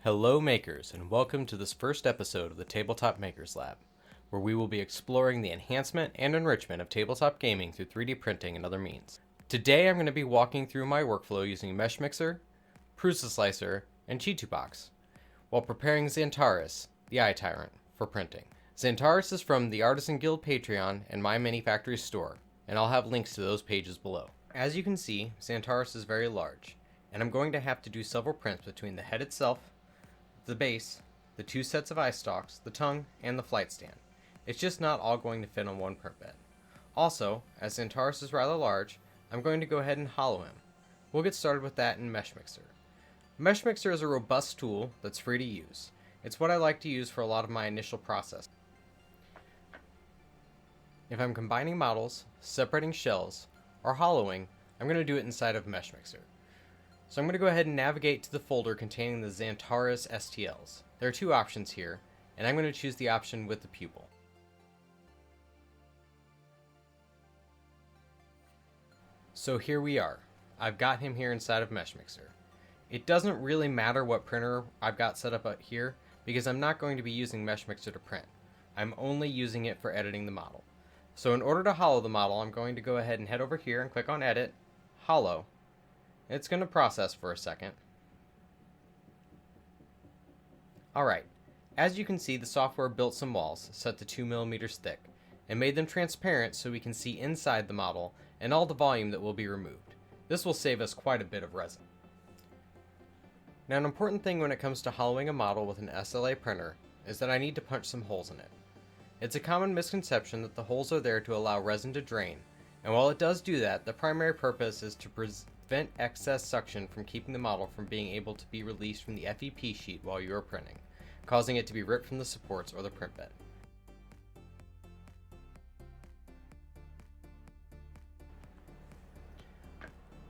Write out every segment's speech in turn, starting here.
Hello makers, and welcome to this first episode of the Tabletop Makers Lab, where we will be exploring the enhancement and enrichment of tabletop gaming through 3D printing and other means. Today I'm going to be walking through my workflow using MeshMixer, PrusaSlicer, and ChituBox, while preparing Xantaris, the Eye Tyrant, for printing. Xantaris is from the Artisan Guild Patreon and My Mini Factory store, and I'll have links to those pages below. As you can see, Xantaris is very large, and I'm going to have to do several prints between the head itself, the base, the two sets of eye stalks, the tongue, and the flight stand. It's just not all going to fit on one print bed. Also, as Xantaris is rather large, I'm going to go ahead and hollow him. We'll get started with that in MeshMixer. MeshMixer is a robust tool that's free to use. It's what I like to use for a lot of my initial process. If I'm combining models, separating shells, or hollowing, I'm going to do it inside of MeshMixer. So I'm going to go ahead and navigate to the folder containing the Xantaris STLs. There are two options here, and I'm going to choose the option with the pupil. So here we are. I've got him here inside of MeshMixer. It doesn't really matter what printer I've got set up out here, because I'm not going to be using MeshMixer to print. I'm only using it for editing the model. So in order to hollow the model, I'm going to go ahead and head over here and click on Edit, Hollow. It's going to process for a second. Alright, as you can see, the software built some walls set to 2mm thick and made them transparent so we can see inside the model and all the volume that will be removed. This will save us quite a bit of resin. Now, an important thing when it comes to hollowing a model with an SLA printer is that I need to punch some holes in it. It's a common misconception that the holes are there to allow resin to drain, and while it does do that, the primary purpose is to prevent excess suction from keeping the model from being able to be released from the FEP sheet while you are printing, causing it to be ripped from the supports or the print bed.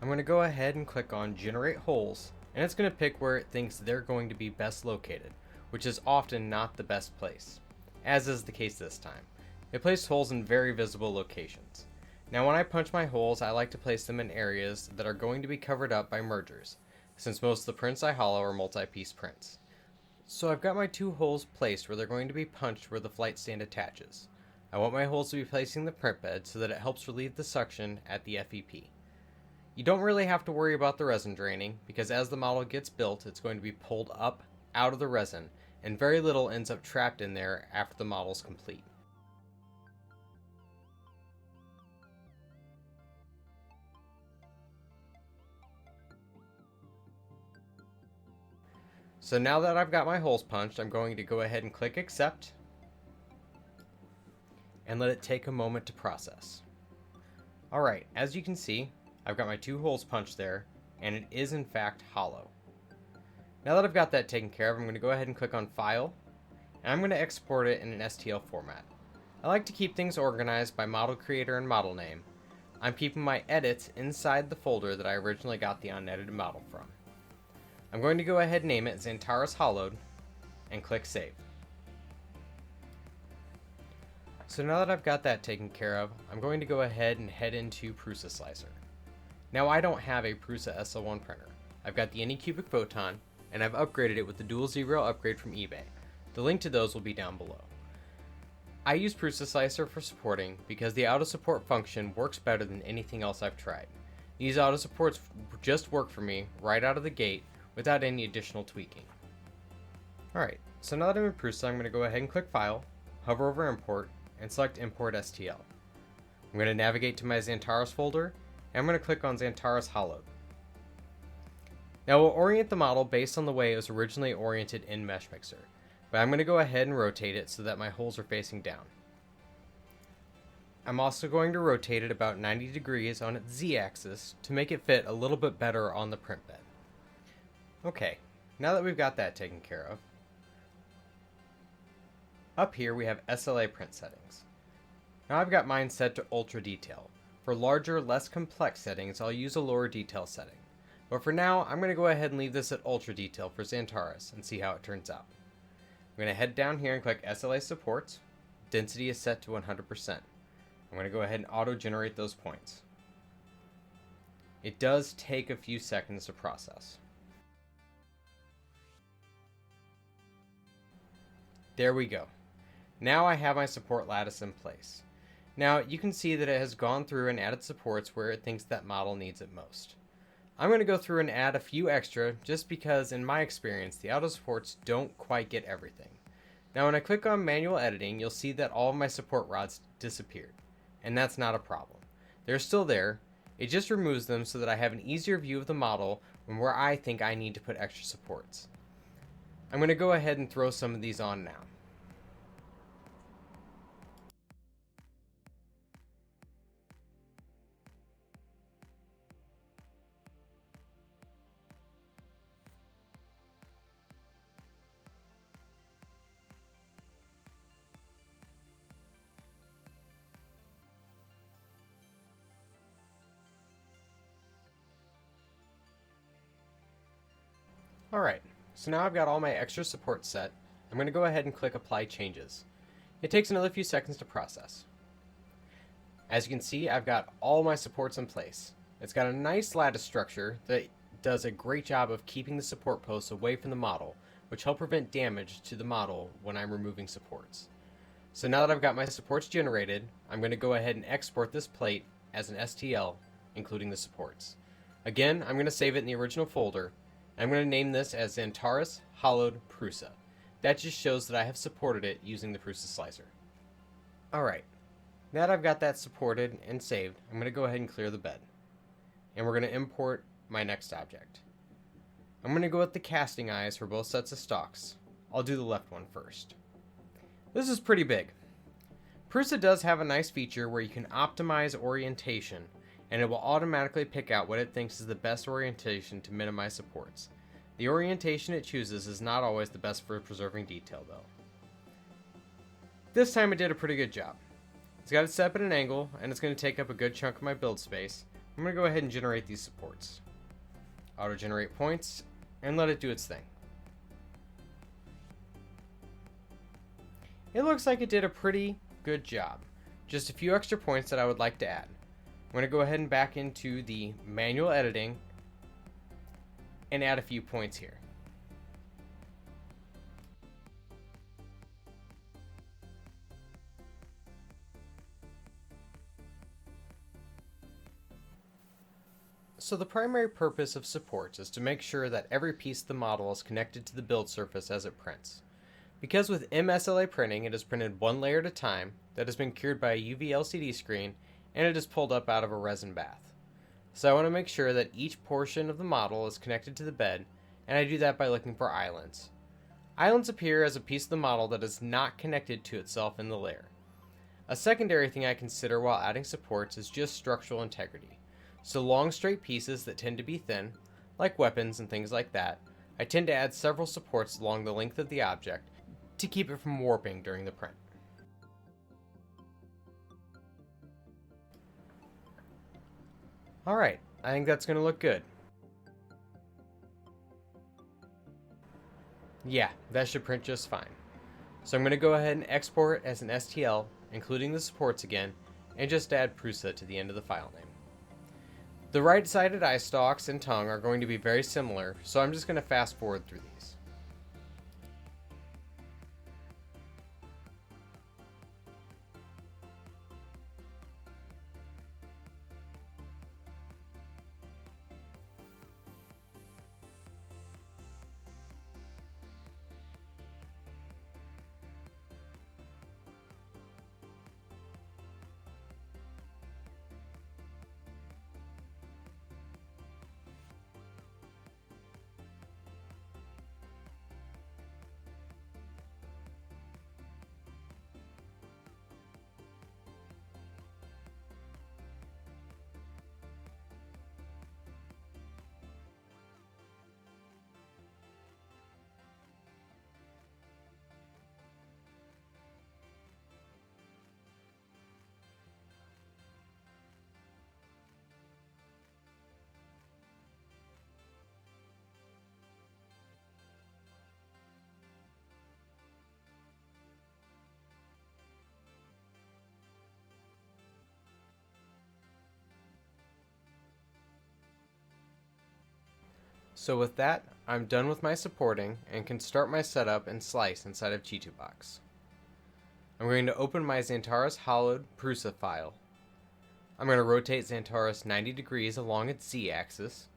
I'm going to go ahead and click on Generate Holes, and it's going to pick where it thinks they're going to be best located, which is often not the best place, as is the case this time. It placed holes in very visible locations. Now when I punch my holes, I like to place them in areas that are going to be covered up by mergers, since most of the prints I hollow are multi-piece prints. So I've got my two holes placed where they're going to be punched where the flight stand attaches. I want my holes to be placing the print bed so that it helps relieve the suction at the FEP. You don't really have to worry about the resin draining, because as the model gets built, it's going to be pulled up out of the resin, and very little ends up trapped in there after the model's complete. So now that I've got my holes punched, I'm going to go ahead and click Accept and let it take a moment to process. Alright, as you can see, I've got my two holes punched there, and it is in fact hollow. Now that I've got that taken care of, I'm going to go ahead and click on File, and I'm going to export it in an STL format. I like to keep things organized by model creator and model name. I'm keeping my edits inside the folder that I originally got the unedited model from. I'm going to go ahead and name it Xantaris Hollowed and click Save. So now that I've got that taken care of, I'm going to go ahead and head into PrusaSlicer. Now I don't have a Prusa SL1 printer. I've got the Anycubic Photon, and I've upgraded it with the dual Z-Rail upgrade from eBay. The link to those will be down below. I use PrusaSlicer for supporting because the auto support function works better than anything else I've tried. These auto supports just work for me right out of the gate without any additional tweaking. Alright, so now that I'm in Prusa, I'm going to go ahead and click File, hover over Import, and select Import STL. I'm going to navigate to my Xantaris folder, and I'm going to click on Xantaris Hollowed. Now we'll orient the model based on the way it was originally oriented in MeshMixer, but I'm going to go ahead and rotate it so that my holes are facing down. I'm also going to rotate it about 90 degrees on its Z-axis to make it fit a little bit better on the print bed. Okay, now that we've got that taken care of, up here we have SLA print settings. Now I've got mine set to Ultra Detail. For larger, less complex settings, I'll use a lower detail setting. But for now, I'm going to go ahead and leave this at Ultra Detail for Xantaris and see how it turns out. I'm going to head down here and click SLA Supports. Density is set to 100%. I'm going to go ahead and auto-generate those points. It does take a few seconds to process. There we go. Now I have my support lattice in place. Now you can see that it has gone through and added supports where it thinks that model needs it most. I'm going to go through and add a few extra just because in my experience the auto supports don't quite get everything. Now when I click on manual editing, you'll see that all of my support rods disappeared, and that's not a problem. They're still there, it just removes them so that I have an easier view of the model when where I think I need to put extra supports. I'm going to go ahead and throw some of these on now. Alright, so now I've got all my extra support set. I'm going to go ahead and click Apply Changes. It takes another few seconds to process. As you can see, I've got all my supports in place. It's got a nice lattice structure that does a great job of keeping the support posts away from the model, which help prevent damage to the model when I'm removing supports. So now that I've got my supports generated, I'm going to go ahead and export this plate as an STL, including the supports. Again, I'm going to save it in the original folder. I'm going to name this as Antares Hollowed Prusa. That just shows that I have supported it using the PrusaSlicer. Alright, now that I've got that supported and saved, I'm going to go ahead and clear the bed. And we're going to import my next object. I'm going to go with the casting eyes for both sets of stalks. I'll do the left one first. This is pretty big. Prusa does have a nice feature where you can optimize orientation, and it will automatically pick out what it thinks is the best orientation to minimize supports. The orientation it chooses is not always the best for preserving detail though. This time it did a pretty good job. It's got it set up at an angle, and it's going to take up a good chunk of my build space. I'm going to go ahead and generate these supports. Auto-generate points, and let it do its thing. It looks like it did a pretty good job. Just a few extra points that I would like to add. I'm going to go ahead and back into the manual editing and add a few points here. So the primary purpose of supports is to make sure that every piece of the model is connected to the build surface as it prints. Because with mSLA printing, it is printed one layer at a time that has been cured by a UV LCD screen, and it is pulled up out of a resin bath. So I want to make sure that each portion of the model is connected to the bed, and I do that by looking for islands. Islands appear as a piece of the model that is not connected to itself in the layer. A secondary thing I consider while adding supports is just structural integrity. So long straight pieces that tend to be thin, like weapons and things like that, I tend to add several supports along the length of the object to keep it from warping during the print. Alright, I think that's going to look good. Yeah, that should print just fine. So I'm going to go ahead and export as an STL, including the supports again, and just add Prusa to the end of the file name. The right-sided eye stalks and tongue are going to be very similar, so I'm just going to fast forward through these. So with that, I'm done with my supporting and can start my setup and slice inside of ChituBox. I'm going to open my Xantaurus hollowed Prusa file. I'm going to rotate Xantaurus 90 degrees along its Z-axis.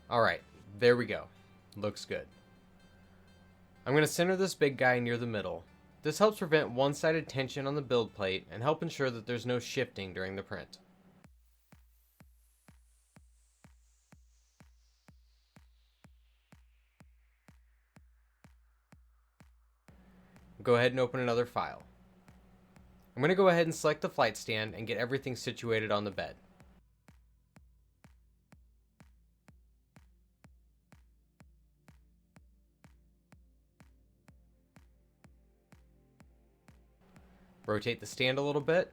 Alright, there we go. Looks good. I'm going to center this big guy near the middle. This helps prevent one-sided tension on the build plate and help ensure that there's no shifting during the print. Go ahead and open another file. I'm going to go ahead and select the flight stand and get everything situated on the bed. Rotate the stand a little bit.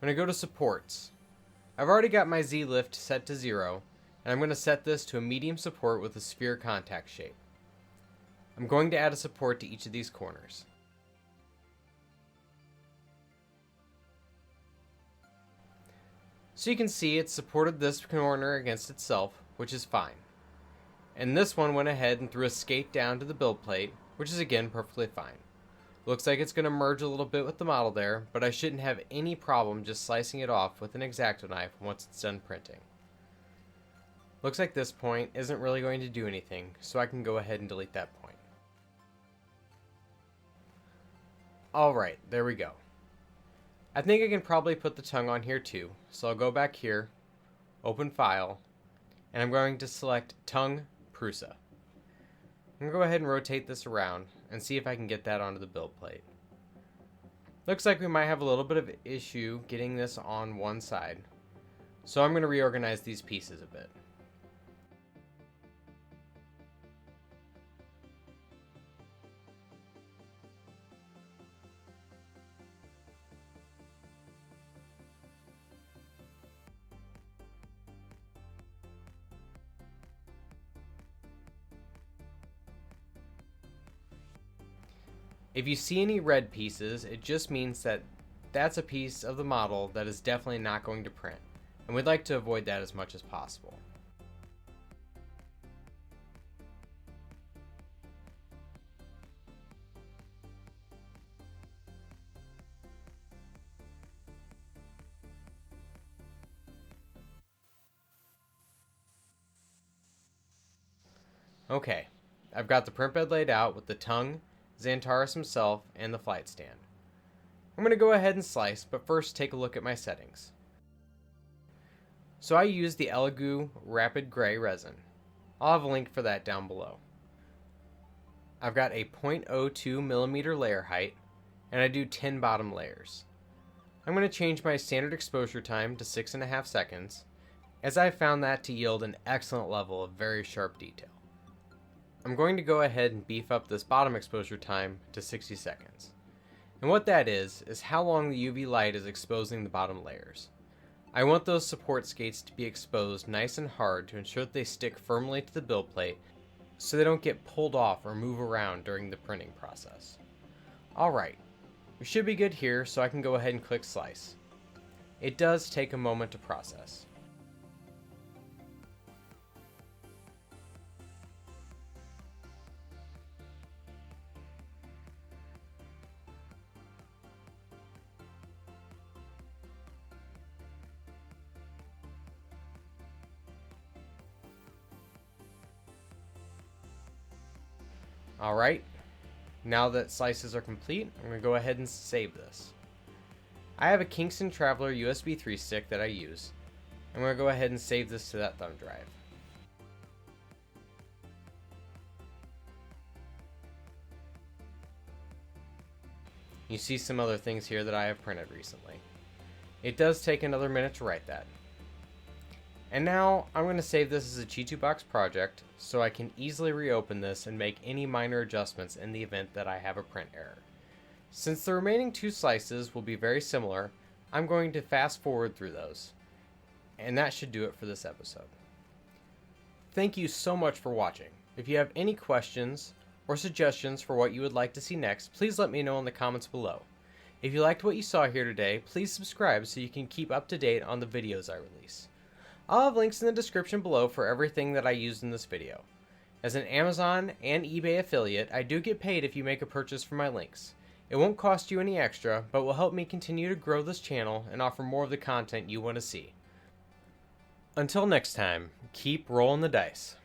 I'm going to go to supports. I've already got my Z-lift set to 0, and I'm going to set this to a medium support with a sphere contact shape. I'm going to add a support to each of these corners. So you can see it's supported this corner against itself, which is fine. And this one went ahead and threw a skate down to the build plate, which is again perfectly fine. Looks like it's going to merge a little bit with the model there, but I shouldn't have any problem just slicing it off with an X-Acto knife once it's done printing. Looks like this point isn't really going to do anything, so I can go ahead and delete that point. Alright, there we go. I think I can probably put the tongue on here too, so I'll go back here, open file, and I'm going to select tongue Prusa. I'm going to go ahead and rotate this around and see if I can get that onto the build plate. Looks like we might have a little bit of issue getting this on one side, so I'm going to reorganize these pieces a bit. If you see any red pieces, it just means that that's a piece of the model that is definitely not going to print, and we'd like to avoid that as much as possible. Okay, I've got the print bed laid out with the tongue, Xantaurus himself, and the flight stand. I'm going to go ahead and slice, but first take a look at my settings. So I use the Elegoo Rapid Gray resin. I'll have a link for that down below. I've got a 0.02 millimeter layer height, and I do 10 bottom layers. I'm going to change my standard exposure time to 6.5 seconds, as I found that to yield an excellent level of very sharp detail. I'm going to go ahead and beef up this bottom exposure time to 60 seconds. And what that is how long the UV light is exposing the bottom layers. I want those support skates to be exposed nice and hard to ensure that they stick firmly to the build plate so they don't get pulled off or move around during the printing process. Alright, we should be good here, so I can go ahead and click slice. It does take a moment to process. Alright, now that slices are complete, I'm going to go ahead and save this. I have a Kingston Traveler USB 3 stick that I use. I'm going to go ahead and save this to that thumb drive. You see some other things here that I have printed recently. It does take another minute to write that. And now I'm going to save this as a ChituBox project so I can easily reopen this and make any minor adjustments in the event that I have a print error. Since the remaining two slices will be very similar, I'm going to fast forward through those. And that should do it for this episode. Thank you so much for watching. If you have any questions or suggestions for what you would like to see next, please let me know in the comments below. If you liked what you saw here today, please subscribe so you can keep up to date on the videos I release. I'll have links in the description below for everything that I used in this video. As an Amazon and eBay affiliate, I do get paid if you make a purchase from my links. It won't cost you any extra, but will help me continue to grow this channel and offer more of the content you want to see. Until next time, keep rolling the dice.